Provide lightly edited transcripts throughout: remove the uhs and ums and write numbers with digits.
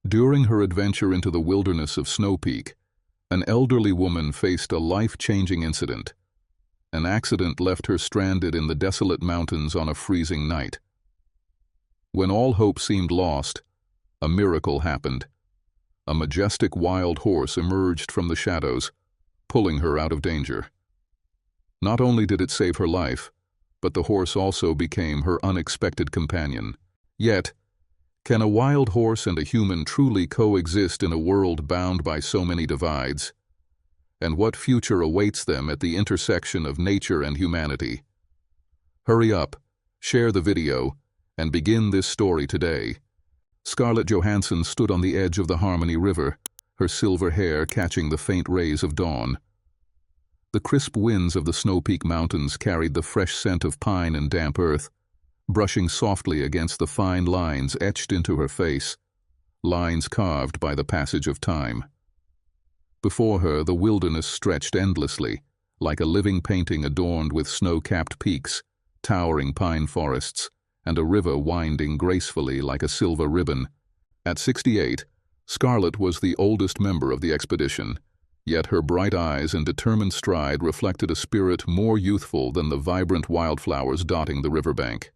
During her adventure into the wilderness of Snowpeak, an elderly woman faced a life-changing incident. An accident left her stranded in the desolate mountains on a freezing night. When all hope seemed lost, a miracle happened. A majestic wild horse emerged from the shadows, pulling her out of danger. Not only did it save her life, but the horse also became her unexpected companion. Yet, can a wild horse and a human truly coexist in a world bound by so many divides? And what future awaits them at the intersection of nature and humanity? Hurry up, share the video, and begin this story today. Scarlett Johansson stood on the edge of the Harmony River, her silver hair catching the faint rays of dawn. The crisp winds of the Snowpeak Mountains carried the fresh scent of pine and damp earth, brushing softly against the fine lines etched into her face, lines carved by the passage of time. Before her, the wilderness stretched endlessly, like a living painting adorned with snow-capped peaks, towering pine forests, and a river winding gracefully like a silver ribbon. At 68, Scarlett was the oldest member of the expedition, yet her bright eyes and determined stride reflected a spirit more youthful than the vibrant wildflowers dotting the riverbank.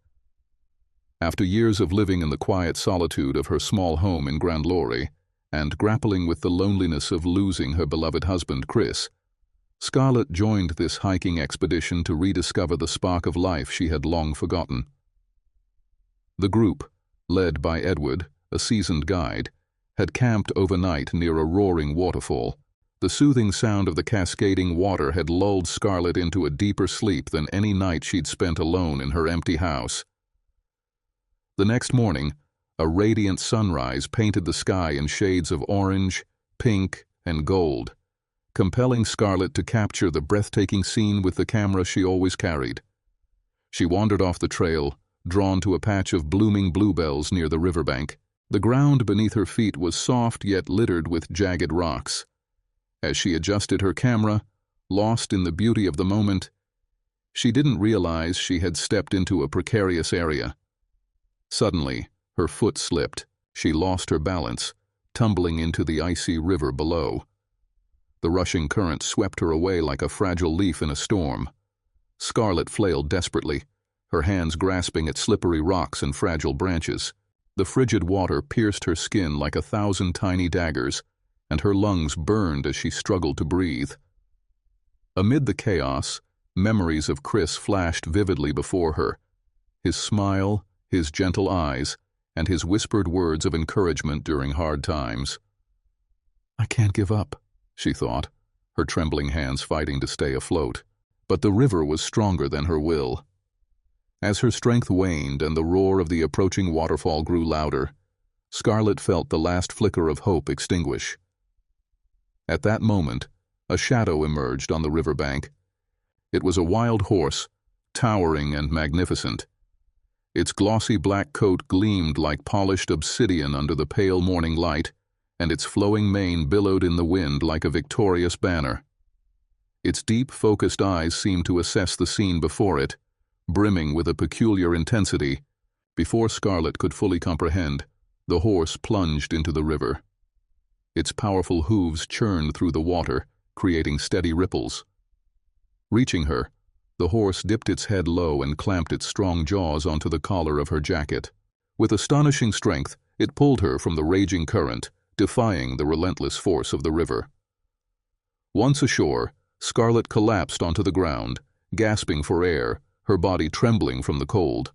After years of living in the quiet solitude of her small home in Grand Lorry, and grappling with the loneliness of losing her beloved husband, Chris, Scarlett joined this hiking expedition to rediscover the spark of life she had long forgotten. The group, led by Edward, a seasoned guide, had camped overnight near a roaring waterfall. The soothing sound of the cascading water had lulled Scarlett into a deeper sleep than any night she'd spent alone in her empty house. The next morning, a radiant sunrise painted the sky in shades of orange, pink, and gold, compelling Scarlett to capture the breathtaking scene with the camera she always carried. She wandered off the trail, drawn to a patch of blooming bluebells near the riverbank. The ground beneath her feet was soft yet littered with jagged rocks. As she adjusted her camera, lost in the beauty of the moment, she didn't realize she had stepped into a precarious area. Suddenly, her foot slipped. She lost her balance, tumbling into the icy river below. The rushing current swept her away like a fragile leaf in a storm. Scarlett flailed desperately, her hands grasping at slippery rocks and fragile branches. The frigid water pierced her skin like 1,000 tiny daggers, and her lungs burned as she struggled to breathe. Amid the chaos, memories of Chris flashed vividly before her. His smile, his gentle eyes, and his whispered words of encouragement during hard times. "I can't give up," she thought, her trembling hands fighting to stay afloat. But the river was stronger than her will. As her strength waned and the roar of the approaching waterfall grew louder, Scarlett felt the last flicker of hope extinguish. At that moment, a shadow emerged on the riverbank. It was a wild horse, towering and magnificent. Its glossy black coat gleamed like polished obsidian under the pale morning light, and its flowing mane billowed in the wind like a victorious banner. Its deep, focused eyes seemed to assess the scene before it, brimming with a peculiar intensity. Before Scarlett could fully comprehend, the horse plunged into the river. Its powerful hooves churned through the water, creating steady ripples. Reaching her, the horse dipped its head low and clamped its strong jaws onto the collar of her jacket. With astonishing strength, it pulled her from the raging current, defying the relentless force of the river. Once ashore, Scarlett collapsed onto the ground, gasping for air, her body trembling from the cold.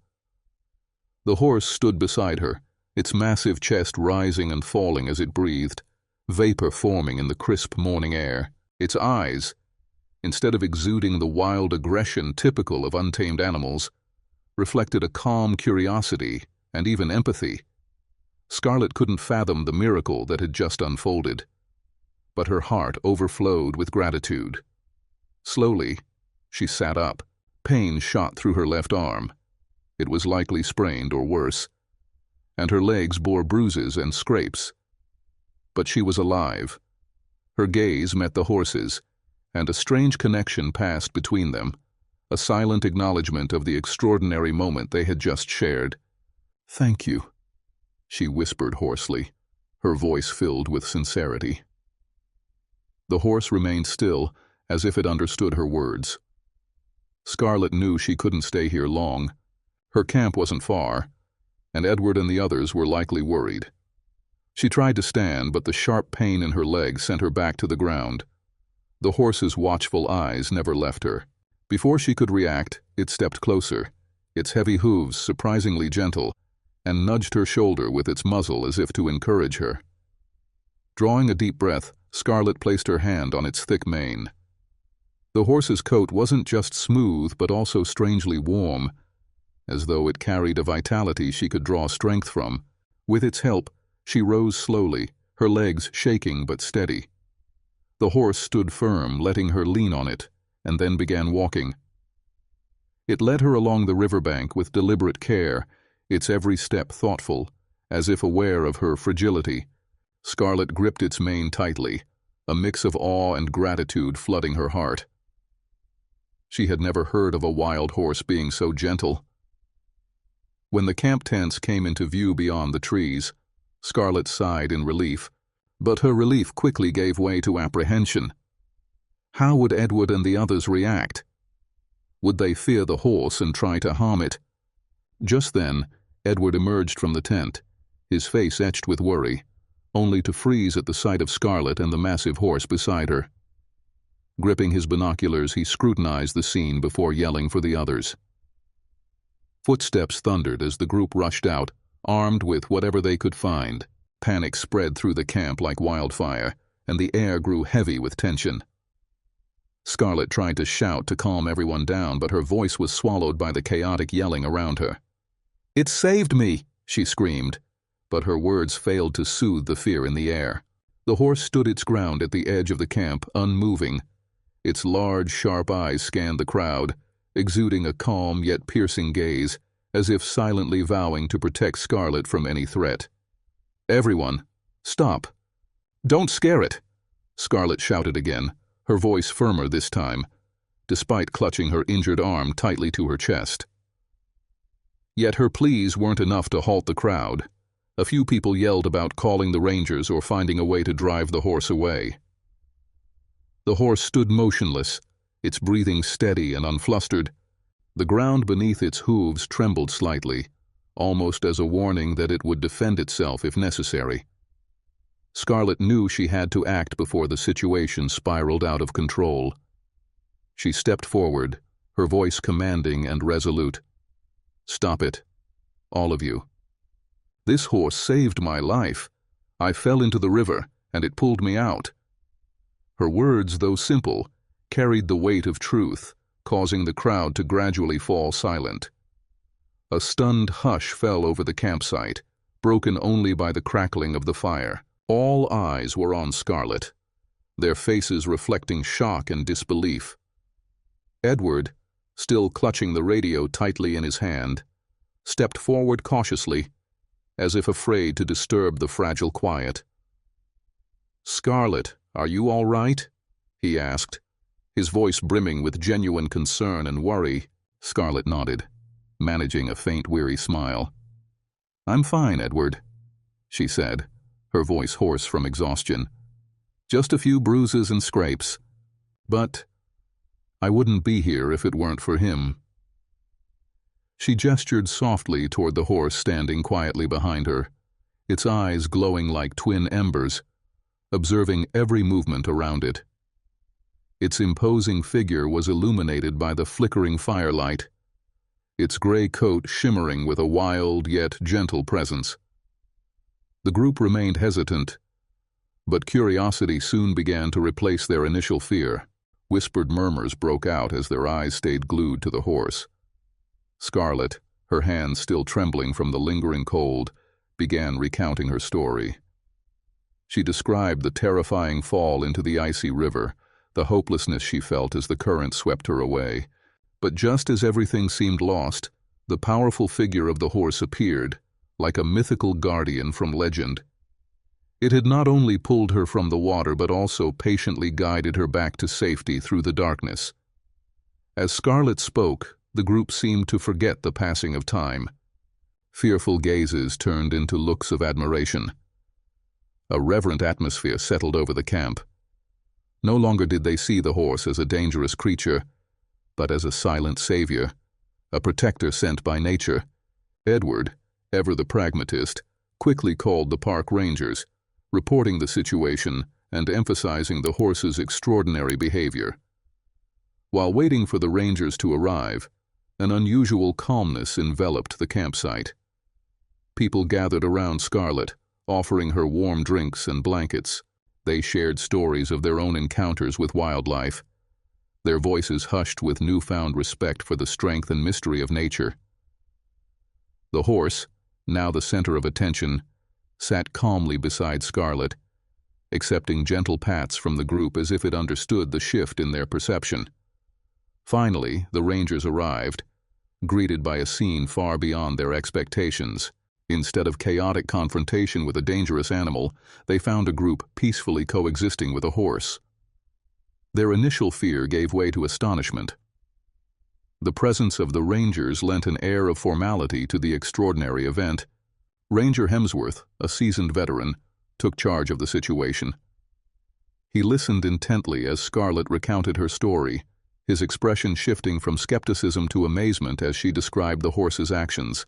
The horse stood beside her, its massive chest rising and falling as it breathed, vapor forming in the crisp morning air. Its eyes, instead of exuding the wild aggression typical of untamed animals, reflected a calm curiosity and even empathy. Scarlett couldn't fathom the miracle that had just unfolded, but her heart overflowed with gratitude. Slowly, she sat up. Pain shot through her left arm. It was likely sprained or worse, and her legs bore bruises and scrapes. But she was alive. Her gaze met the horse's, and a strange connection passed between them, a silent acknowledgement of the extraordinary moment they had just shared. "Thank you," she whispered hoarsely, her voice filled with sincerity. The horse remained still, as if it understood her words. Scarlett knew she couldn't stay here long. Her camp wasn't far, and Edward and the others were likely worried. She tried to stand, but the sharp pain in her leg sent her back to the ground. The horse's watchful eyes never left her. Before she could react, it stepped closer, its heavy hooves surprisingly gentle, and nudged her shoulder with its muzzle as if to encourage her. Drawing a deep breath, Scarlett placed her hand on its thick mane. The horse's coat wasn't just smooth but also strangely warm, as though it carried a vitality she could draw strength from. With its help, she rose slowly, her legs shaking but steady. The horse stood firm, letting her lean on it, and then began walking. It led her along the riverbank with deliberate care, its every step thoughtful, as if aware of her fragility. Scarlett gripped its mane tightly, a mix of awe and gratitude flooding her heart. She had never heard of a wild horse being so gentle. When the camp tents came into view beyond the trees, Scarlett sighed in relief, but her relief quickly gave way to apprehension. How would Edward and the others react? Would they fear the horse and try to harm it? Just then, Edward emerged from the tent, his face etched with worry, only to freeze at the sight of Scarlett and the massive horse beside her. Gripping his binoculars, he scrutinized the scene before yelling for the others. Footsteps thundered as the group rushed out, armed with whatever they could find. Panic spread through the camp like wildfire, and the air grew heavy with tension. Scarlett tried to shout to calm everyone down, but her voice was swallowed by the chaotic yelling around her. "It saved me!" she screamed, but her words failed to soothe the fear in the air. The horse stood its ground at the edge of the camp, unmoving. Its large, sharp eyes scanned the crowd, exuding a calm yet piercing gaze, as if silently vowing to protect Scarlett from any threat. "Everyone, stop! Don't scare it!" Scarlett shouted again, her voice firmer this time, despite clutching her injured arm tightly to her chest. Yet her pleas weren't enough to halt the crowd. A few people yelled about calling the rangers or finding a way to drive the horse away. The horse stood motionless, its breathing steady and unflustered. The ground beneath its hooves trembled slightly, almost as a warning that it would defend itself if necessary. Scarlett knew she had to act before the situation spiraled out of control. She stepped forward, her voice commanding and resolute. "Stop it, all of you. This horse saved my life. I fell into the river, and it pulled me out." Her words, though simple, carried the weight of truth, causing the crowd to gradually fall silent. A stunned hush fell over the campsite, broken only by the crackling of the fire. All eyes were on Scarlett, their faces reflecting shock and disbelief. Edward, still clutching the radio tightly in his hand, stepped forward cautiously, as if afraid to disturb the fragile quiet. "Scarlett, are you all right?" he asked, his voice brimming with genuine concern and worry. Scarlett nodded, managing a faint, weary smile. "I'm fine, Edward," she said, her voice hoarse from exhaustion. "Just a few bruises and scrapes. But I wouldn't be here if it weren't for him." She gestured softly toward the horse standing quietly behind her, its eyes glowing like twin embers, observing every movement around it. Its imposing figure was illuminated by the flickering firelight, its gray coat shimmering with a wild yet gentle presence. The group remained hesitant, but curiosity soon began to replace their initial fear. Whispered murmurs broke out as their eyes stayed glued to the horse. Scarlett, her hands still trembling from the lingering cold, began recounting her story. She described the terrifying fall into the icy river, the hopelessness she felt as the current swept her away. But just as everything seemed lost, the powerful figure of the horse appeared, like a mythical guardian from legend. It had not only pulled her from the water but also patiently guided her back to safety through the darkness. As Scarlett spoke, the group seemed to forget the passing of time. Fearful gazes turned into looks of admiration. A reverent atmosphere settled over the camp. No longer did they see the horse as a dangerous creature, but as a silent savior, a protector sent by nature. Edward, ever the pragmatist, quickly called the park rangers, reporting the situation and emphasizing the horse's extraordinary behavior. While waiting for the rangers to arrive, an unusual calmness enveloped the campsite. People gathered around Scarlett, offering her warm drinks and blankets. They shared stories of their own encounters with wildlife, their voices hushed with newfound respect for the strength and mystery of nature. The horse, now the center of attention, sat calmly beside Scarlett, accepting gentle pats from the group as if it understood the shift in their perception. Finally, the rangers arrived, greeted by a scene far beyond their expectations. Instead of chaotic confrontation with a dangerous animal, they found a group peacefully coexisting with a horse. Their initial fear gave way to astonishment. The presence of the rangers lent an air of formality to the extraordinary event. Ranger Hemsworth, a seasoned veteran, took charge of the situation. He listened intently as Scarlett recounted her story, his expression shifting from skepticism to amazement as she described the horse's actions.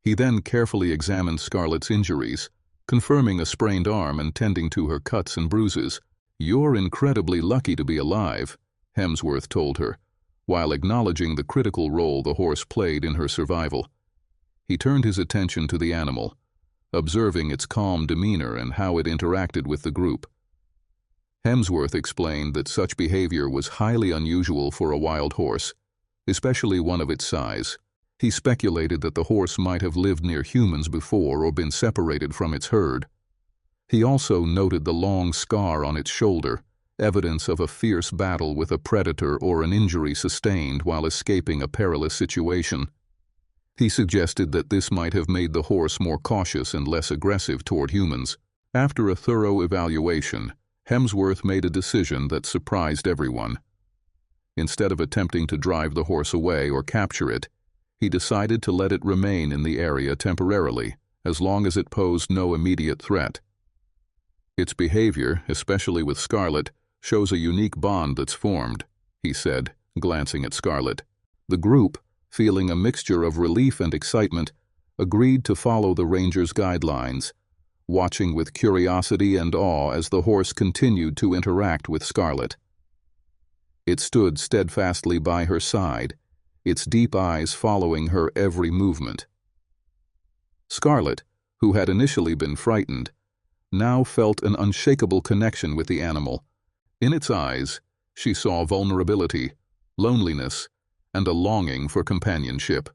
He then carefully examined Scarlett's injuries, confirming a sprained arm and tending to her cuts and bruises. "You're incredibly lucky to be alive," Hemsworth told her, while acknowledging the critical role the horse played in her survival. He turned his attention to the animal, observing its calm demeanor and how it interacted with the group. Hemsworth explained that such behavior was highly unusual for a wild horse, especially one of its size. He speculated that the horse might have lived near humans before or been separated from its herd. He also noted the long scar on its shoulder, evidence of a fierce battle with a predator or an injury sustained while escaping a perilous situation. He suggested that this might have made the horse more cautious and less aggressive toward humans. After a thorough evaluation, Hemsworth made a decision that surprised everyone. Instead of attempting to drive the horse away or capture it, he decided to let it remain in the area temporarily, as long as it posed no immediate threat. "Its behavior, especially with Scarlett, shows a unique bond that's formed," he said, glancing at Scarlett. The group, feeling a mixture of relief and excitement, agreed to follow the ranger's guidelines, watching with curiosity and awe as the horse continued to interact with Scarlett. It stood steadfastly by her side, its deep eyes following her every movement. Scarlett, who had initially been frightened, now felt an unshakable connection with the animal. In its eyes, she saw vulnerability, loneliness, and a longing for companionship.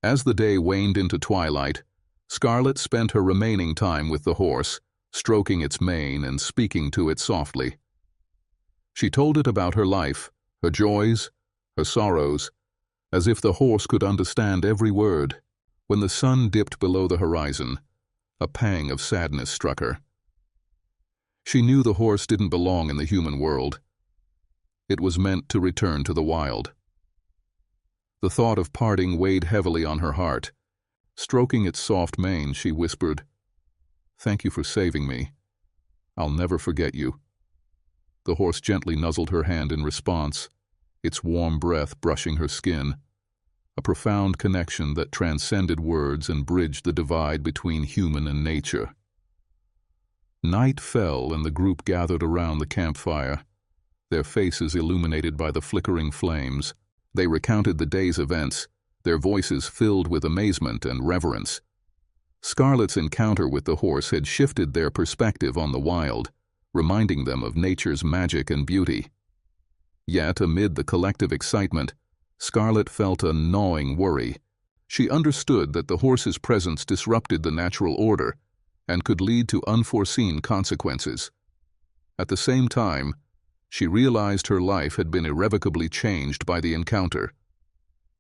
As the day waned into twilight, Scarlett spent her remaining time with the horse, stroking its mane and speaking to it softly. She told it about her life, her joys, her sorrows, as if the horse could understand every word. When the sun dipped below the horizon, a pang of sadness struck her. She knew the horse didn't belong in the human world. It was meant to return to the wild. The thought of parting weighed heavily on her heart. Stroking its soft mane, she whispered, "Thank you for saving me. I'll never forget you." The horse gently nuzzled her hand in response, its warm breath brushing her skin, a profound connection that transcended words and bridged the divide between human and nature. Night fell and the group gathered around the campfire, their faces illuminated by the flickering flames. They recounted the day's events, their voices filled with amazement and reverence. Scarlett's encounter with the horse had shifted their perspective on the wild, reminding them of nature's magic and beauty. Yet, amid the collective excitement, Scarlett felt a gnawing worry. She understood that the horse's presence disrupted the natural order and could lead to unforeseen consequences. At the same time, she realized her life had been irrevocably changed by the encounter.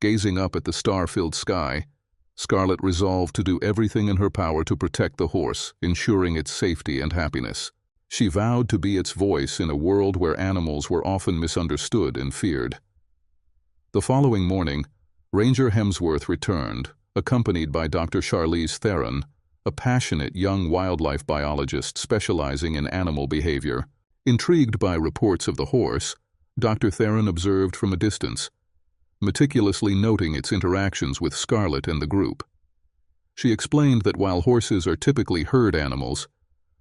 Gazing up at the star-filled sky, Scarlett resolved to do everything in her power to protect the horse, ensuring its safety and happiness. She vowed to be its voice in a world where animals were often misunderstood and feared. The following morning, Ranger Hemsworth returned, accompanied by Dr. Charlize Theron, a passionate young wildlife biologist specializing in animal behavior. Intrigued by reports of the horse, Dr. Theron observed from a distance, meticulously noting its interactions with Scarlett and the group. She explained that while horses are typically herd animals,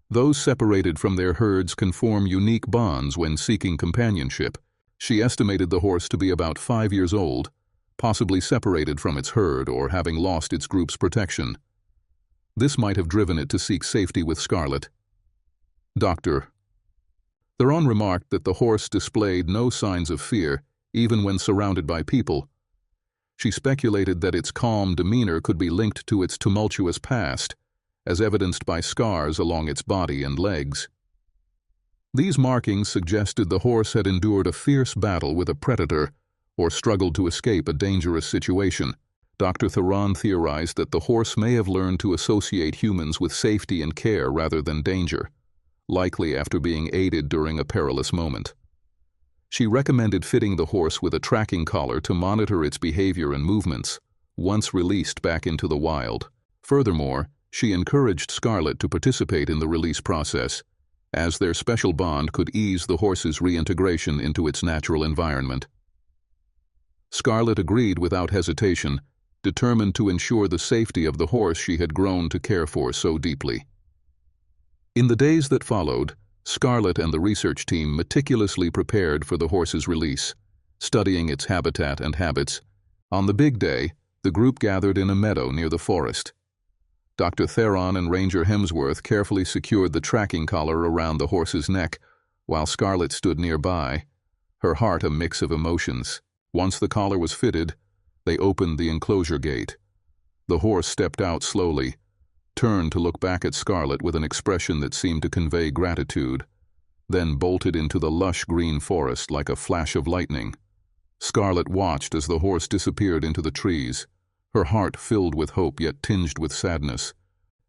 those separated from their herds can form unique bonds when seeking companionship. She estimated the horse to be about 5 years old, possibly separated from its herd or having lost its group's protection. This might have driven it to seek safety with Scarlett. Dr. Theron remarked that the horse displayed no signs of fear, even when surrounded by people. She speculated that its calm demeanor could be linked to its tumultuous past, as evidenced by scars along its body and legs. These markings suggested the horse had endured a fierce battle with a predator or struggled to escape a dangerous situation. Dr. Theron theorized that the horse may have learned to associate humans with safety and care rather than danger, likely after being aided during a perilous moment. She recommended fitting the horse with a tracking collar to monitor its behavior and movements, once released back into the wild. Furthermore, she encouraged Scarlett to participate in the release process, as their special bond could ease the horse's reintegration into its natural environment. Scarlett agreed without hesitation, determined to ensure the safety of the horse she had grown to care for so deeply. In the days that followed, Scarlett and the research team meticulously prepared for the horse's release, studying its habitat and habits. On the big day, the group gathered in a meadow near the forest. Dr. Theron and Ranger Hemsworth carefully secured the tracking collar around the horse's neck, while Scarlett stood nearby, her heart a mix of emotions. Once the collar was fitted, they opened the enclosure gate. The horse stepped out slowly, turned to look back at Scarlett with an expression that seemed to convey gratitude, then bolted into the lush green forest like a flash of lightning. Scarlett watched as the horse disappeared into the trees, her heart filled with hope yet tinged with sadness.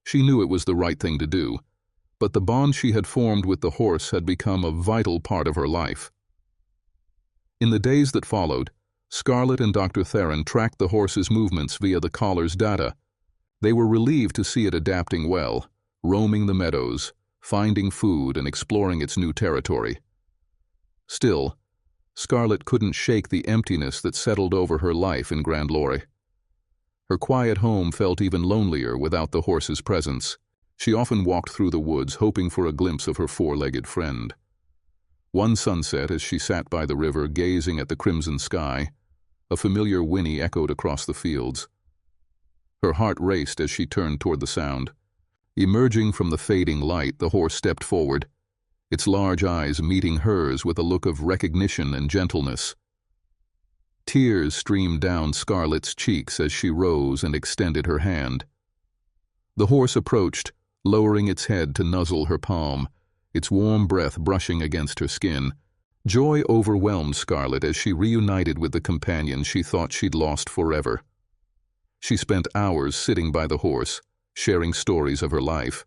She knew it was the right thing to do, but the bond she had formed with the horse had become a vital part of her life. In the days that followed, Scarlett and Dr. Theron tracked the horse's movements via the collar's data. They were relieved to see it adapting well, roaming the meadows, finding food and exploring its new territory. Still, Scarlett couldn't shake the emptiness that settled over her life in Grand Lorry. Her quiet home felt even lonelier without the horse's presence. She often walked through the woods hoping for a glimpse of her four-legged friend. One sunset, as she sat by the river gazing at the crimson sky, a familiar whinny echoed across the fields. Her heart raced as she turned toward the sound. Emerging from the fading light, the horse stepped forward, its large eyes meeting hers with a look of recognition and gentleness. Tears streamed down Scarlett's cheeks as she rose and extended her hand. The horse approached, lowering its head to nuzzle her palm, its warm breath brushing against her skin. Joy overwhelmed Scarlett as she reunited with the companion she thought she'd lost forever. She spent hours sitting by the horse, sharing stories of her life.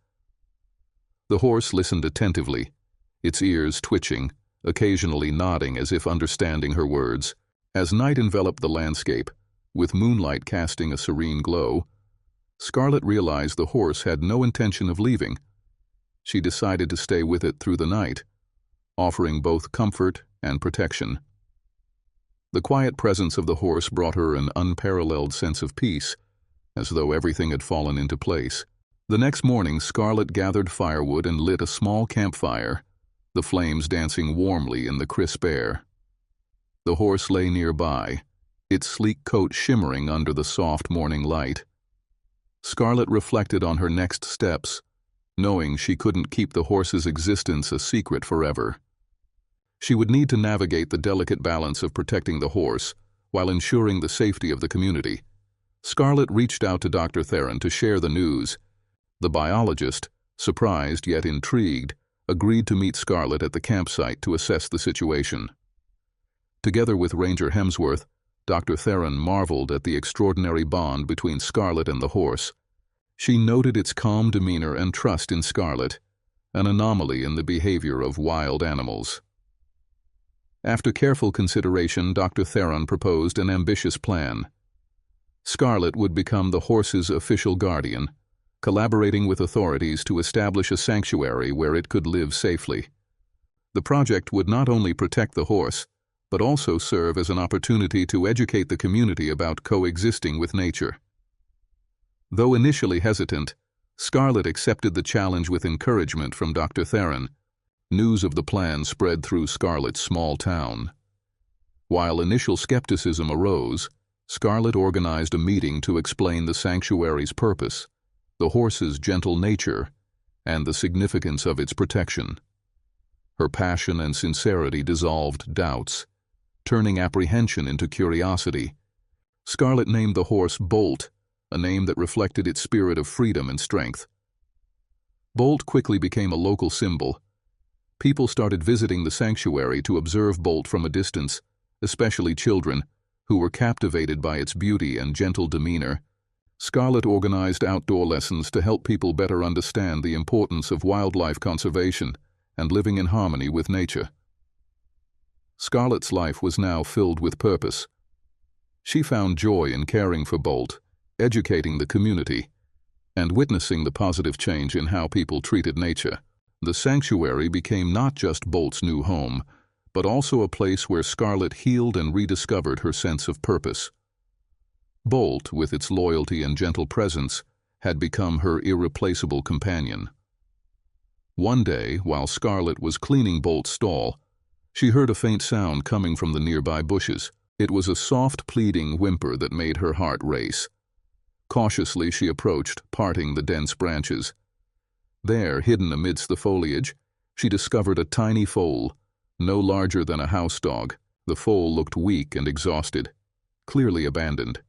The horse listened attentively, its ears twitching, occasionally nodding as if understanding her words. As night enveloped the landscape, with moonlight casting a serene glow, Scarlett realized the horse had no intention of leaving. She decided to stay with it through the night, offering both comfort and protection. The quiet presence of the horse brought her an unparalleled sense of peace, as though everything had fallen into place. The next morning, Scarlett gathered firewood and lit a small campfire, the flames dancing warmly in the crisp air. The horse lay nearby, its sleek coat shimmering under the soft morning light. Scarlett reflected on her next steps, knowing she couldn't keep the horse's existence a secret forever. She would need to navigate the delicate balance of protecting the horse while ensuring the safety of the community. Scarlett reached out to Dr. Theron to share the news. The biologist, surprised yet intrigued, agreed to meet Scarlett at the campsite to assess the situation. Together with Ranger Hemsworth, Dr. Theron marveled at the extraordinary bond between Scarlett and the horse. She noted its calm demeanor and trust in Scarlett, an anomaly in the behavior of wild animals. After careful consideration, Dr. Theron proposed an ambitious plan. Scarlett would become the horse's official guardian, collaborating with authorities to establish a sanctuary where it could live safely. The project would not only protect the horse, but also serve as an opportunity to educate the community about coexisting with nature. Though initially hesitant, Scarlett accepted the challenge with encouragement from Dr. Theron. News of the plan spread through Scarlett's small town. While initial skepticism arose, Scarlett organized a meeting to explain the sanctuary's purpose, the horse's gentle nature, and the significance of its protection. Her passion and sincerity dissolved doubts, turning apprehension into curiosity. Scarlett named the horse Bolt, a name that reflected its spirit of freedom and strength. Bolt quickly became a local symbol. People started visiting the sanctuary to observe Bolt from a distance, especially children, who were captivated by its beauty and gentle demeanor. Scarlett organized outdoor lessons to help people better understand the importance of wildlife conservation and living in harmony with nature. Scarlett's life was now filled with purpose. She found joy in caring for Bolt, educating the community, and witnessing the positive change in how people treated nature. The sanctuary became not just Bolt's new home, but also a place where Scarlett healed and rediscovered her sense of purpose. Bolt, with its loyalty and gentle presence, had become her irreplaceable companion. One day, while Scarlett was cleaning Bolt's stall, she heard a faint sound coming from the nearby bushes. It was a soft, pleading whimper that made her heart race. Cautiously she approached, parting the dense branches. There, hidden amidst the foliage, she discovered a tiny foal, no larger than a house dog. The foal looked weak and exhausted, clearly abandoned.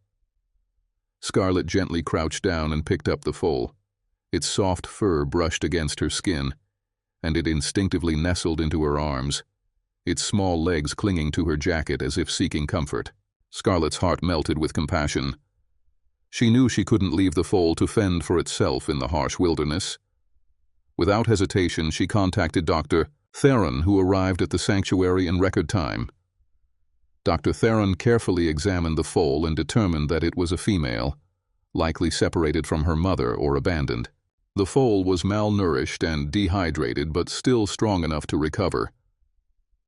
Scarlett gently crouched down and picked up the foal. Its soft fur brushed against her skin, and it instinctively nestled into her arms, its small legs clinging to her jacket as if seeking comfort. Scarlett's heart melted with compassion. She knew she couldn't leave the foal to fend for itself in the harsh wilderness. Without hesitation, she contacted Dr. Theron, who arrived at the sanctuary in record time. Dr. Theron carefully examined the foal and determined that it was a female, likely separated from her mother or abandoned. The foal was malnourished and dehydrated, but still strong enough to recover.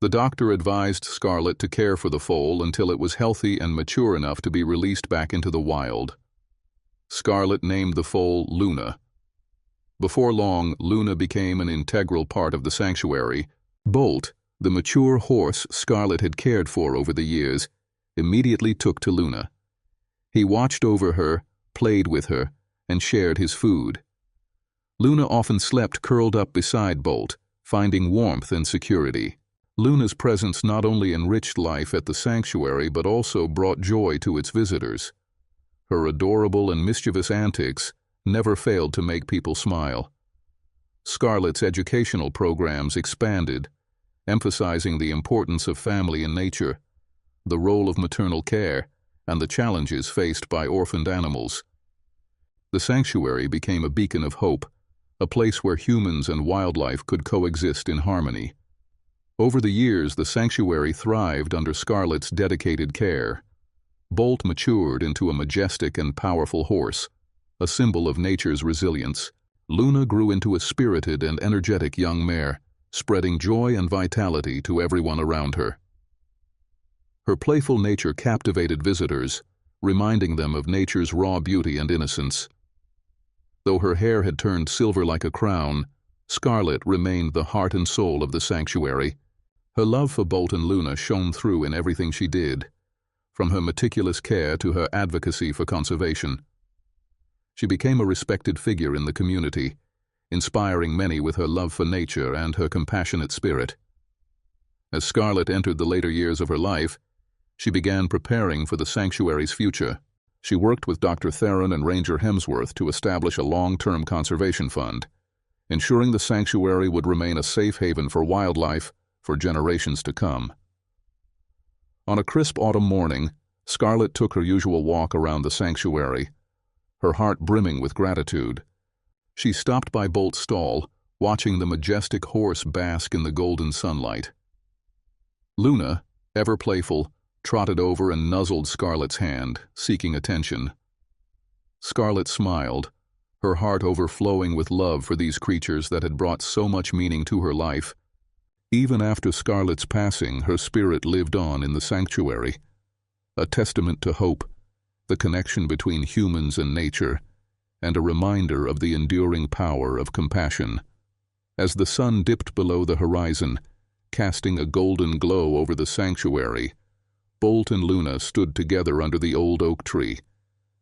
The doctor advised Scarlett to care for the foal until it was healthy and mature enough to be released back into the wild. Scarlett named the foal Luna. Before long, Luna became an integral part of the sanctuary. Bolt, the mature horse Scarlett had cared for over the years, immediately took to Luna. He watched over her, played with her, and shared his food. Luna often slept curled up beside Bolt, finding warmth and security. Luna's presence not only enriched life at the sanctuary but also brought joy to its visitors. Her adorable and mischievous antics never failed to make people smile. Scarlett's educational programs expanded, emphasizing the importance of family and nature, the role of maternal care, and the challenges faced by orphaned animals. The sanctuary became a beacon of hope, a place where humans and wildlife could coexist in harmony. Over the years, the sanctuary thrived under Scarlett's dedicated care. Bolt matured into a majestic and powerful horse, a symbol of nature's resilience. Luna grew into a spirited and energetic young mare, spreading joy and vitality to everyone around her. Her playful nature captivated visitors, reminding them of nature's raw beauty and innocence. Though her hair had turned silver like a crown, Scarlett remained the heart and soul of the sanctuary. Her love for Bolt and Luna shone through in everything she did, from her meticulous care to her advocacy for conservation. She became a respected figure in the community, inspiring many with her love for nature and her compassionate spirit. As Scarlett entered the later years of her life, she began preparing for the sanctuary's future. She worked with Dr. Theron and Ranger Hemsworth to establish a long-term conservation fund, ensuring the sanctuary would remain a safe haven for wildlife for generations to come. On a crisp autumn morning, Scarlett took her usual walk around the sanctuary, her heart brimming with gratitude. She stopped by Bolt's stall, watching the majestic horse bask in the golden sunlight. Luna, ever playful, trotted over and nuzzled Scarlett's hand, seeking attention. Scarlett smiled, her heart overflowing with love for these creatures that had brought so much meaning to her life. Even after Scarlett's passing, her spirit lived on in the sanctuary, a testament to hope, the connection between humans and nature, and a reminder of the enduring power of compassion. As the sun dipped below the horizon, casting a golden glow over the sanctuary, Bolt and Luna stood together under the old oak tree,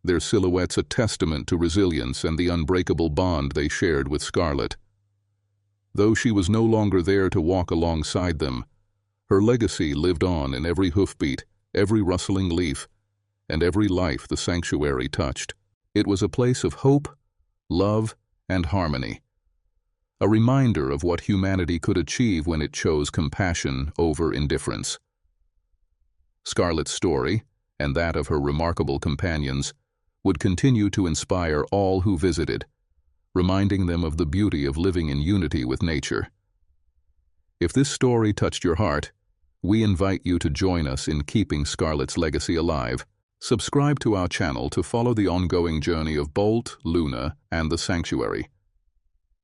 their silhouettes a testament to resilience and the unbreakable bond they shared with Scarlett. Though she was no longer there to walk alongside them, her legacy lived on in every hoofbeat, every rustling leaf, and every life the sanctuary touched. It was a place of hope, love, and harmony, a reminder of what humanity could achieve when it chose compassion over indifference. Scarlett's story, and that of her remarkable companions, would continue to inspire all who visited, reminding them of the beauty of living in unity with nature. If this story touched your heart, we invite you to join us in keeping Scarlett's legacy alive. Subscribe to our channel to follow the ongoing journey of Bolt, Luna, and the Sanctuary.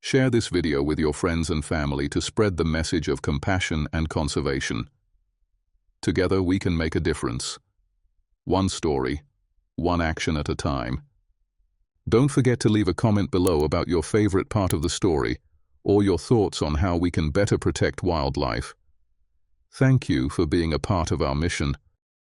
Share this video with your friends and family to spread the message of compassion and conservation. Together we can make a difference. One story, one action at a time. Don't forget to leave a comment below about your favorite part of the story or your thoughts on how we can better protect wildlife. Thank you for being a part of our mission.